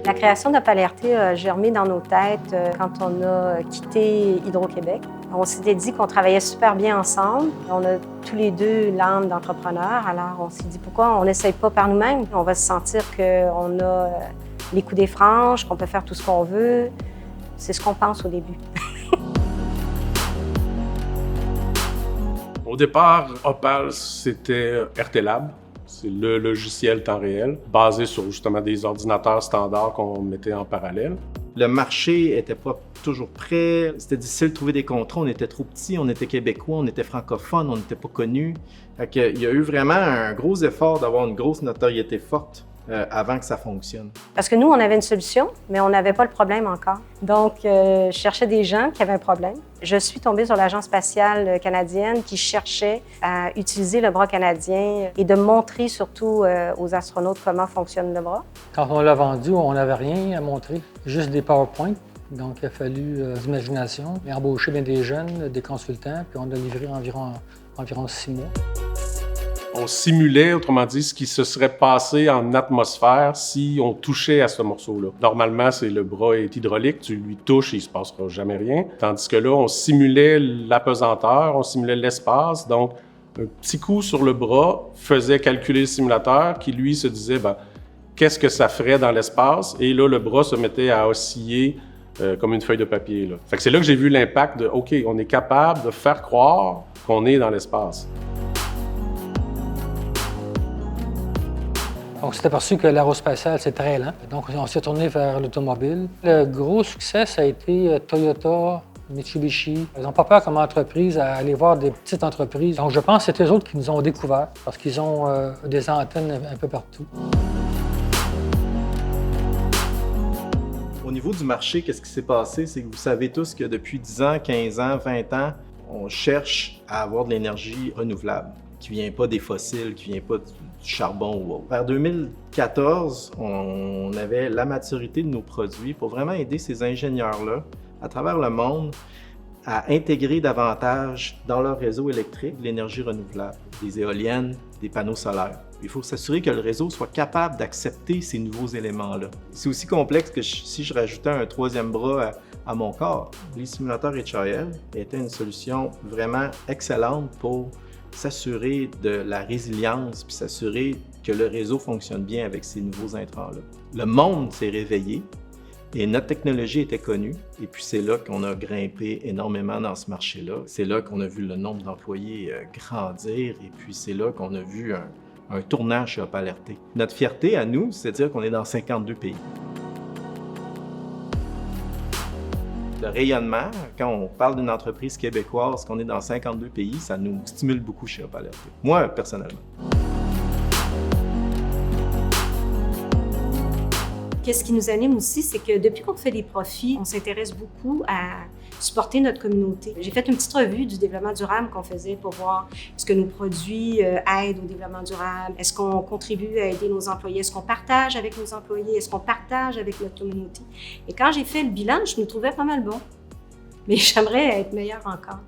La création d'Op-Alerté a germé dans nos têtes quand on a quitté Hydro-Québec. On s'était dit qu'on travaillait super bien ensemble. On a tous les deux l'âme d'entrepreneur, alors on s'est dit pourquoi on n'essaye pas par nous-mêmes. On va se sentir qu'on a les coups des franges, qu'on peut faire tout ce qu'on veut. C'est ce qu'on pense au début. Au départ, Opal, c'était RT Lab. C'est le logiciel temps réel, basé sur justement des ordinateurs standards qu'on mettait en parallèle. Le marché n'était pas toujours prêt. C'était difficile de trouver des contrats. On était trop petits, on était québécois, on était francophones, on n'était pas connus. Il y a eu vraiment un gros effort d'avoir une grosse notoriété forte avant que ça fonctionne. Parce que nous, on avait une solution, mais on n'avait pas le problème encore. Donc, je cherchais des gens qui avaient un problème. Je suis tombée sur l'Agence spatiale canadienne qui cherchait à utiliser le bras canadien et de montrer surtout aux astronautes comment fonctionne le bras. Quand on l'a vendu, on n'avait rien à montrer, juste des PowerPoint. Donc, il a fallu l'imagination, et embaucher bien des jeunes, des consultants, puis on a livré environ 6 mois. On simulait, autrement dit, ce qui se serait passé en atmosphère si on touchait à ce morceau-là. Normalement, le bras est hydraulique, tu lui touches, il ne se passera jamais rien. Tandis que là, on simulait l'apesanteur, on simulait l'espace. Donc, un petit coup sur le bras faisait calculer le simulateur qui, lui, se disait, qu'est-ce que ça ferait dans l'espace? Et là, le bras se mettait à osciller comme une feuille de papier. Là. Fait que c'est là que j'ai vu l'impact de, OK, on est capable de faire croire qu'on est dans l'espace. On s'est aperçu que l'aérospatial, c'est très lent. Donc, on s'est tourné vers l'automobile. Le gros succès, ça a été Toyota, Mitsubishi. Ils n'ont pas peur comme entreprise à aller voir des petites entreprises. Donc, je pense que c'est eux autres qui nous ont découverts parce qu'ils ont des antennes un peu partout. Au niveau du marché, qu'est-ce qui s'est passé? C'est que vous savez tous que depuis 10 ans, 15 ans, 20 ans, on cherche à avoir de l'énergie renouvelable, qui ne vient pas des fossiles, qui ne vient pas du charbon ou autre. Vers 2014, on avait la maturité de nos produits pour vraiment aider ces ingénieurs-là à travers le monde à intégrer davantage dans leur réseau électrique de l'énergie renouvelable, des éoliennes, des panneaux solaires. Il faut s'assurer que le réseau soit capable d'accepter ces nouveaux éléments-là. C'est aussi complexe que si je rajoutais un troisième bras à mon corps. Les simulateurs HIL étaient une solution vraiment excellente pour s'assurer de la résilience puis s'assurer que le réseau fonctionne bien avec ces nouveaux intrants-là. Le monde s'est réveillé et notre technologie était connue et puis c'est là qu'on a grimpé énormément dans ce marché-là. C'est là qu'on a vu le nombre d'employés grandir et puis c'est là qu'on a vu un tournant chez Op-Alerté. Notre fierté à nous, c'est de dire qu'on est dans 52 pays. Le rayonnement, quand on parle d'une entreprise québécoise, qu'on est dans 52 pays, ça nous stimule beaucoup chez Op-Alerté. Moi, personnellement. Qu'est-ce qui nous anime aussi, c'est que depuis qu'on fait des profits, on s'intéresse beaucoup à supporter notre communauté. J'ai fait une petite revue du développement durable qu'on faisait pour voir est-ce que nos produits aident au développement durable, est-ce qu'on contribue à aider nos employés, est-ce qu'on partage avec nos employés, est-ce qu'on partage avec notre communauté. Et quand j'ai fait le bilan, je me trouvais pas mal bon. Mais j'aimerais être meilleure encore.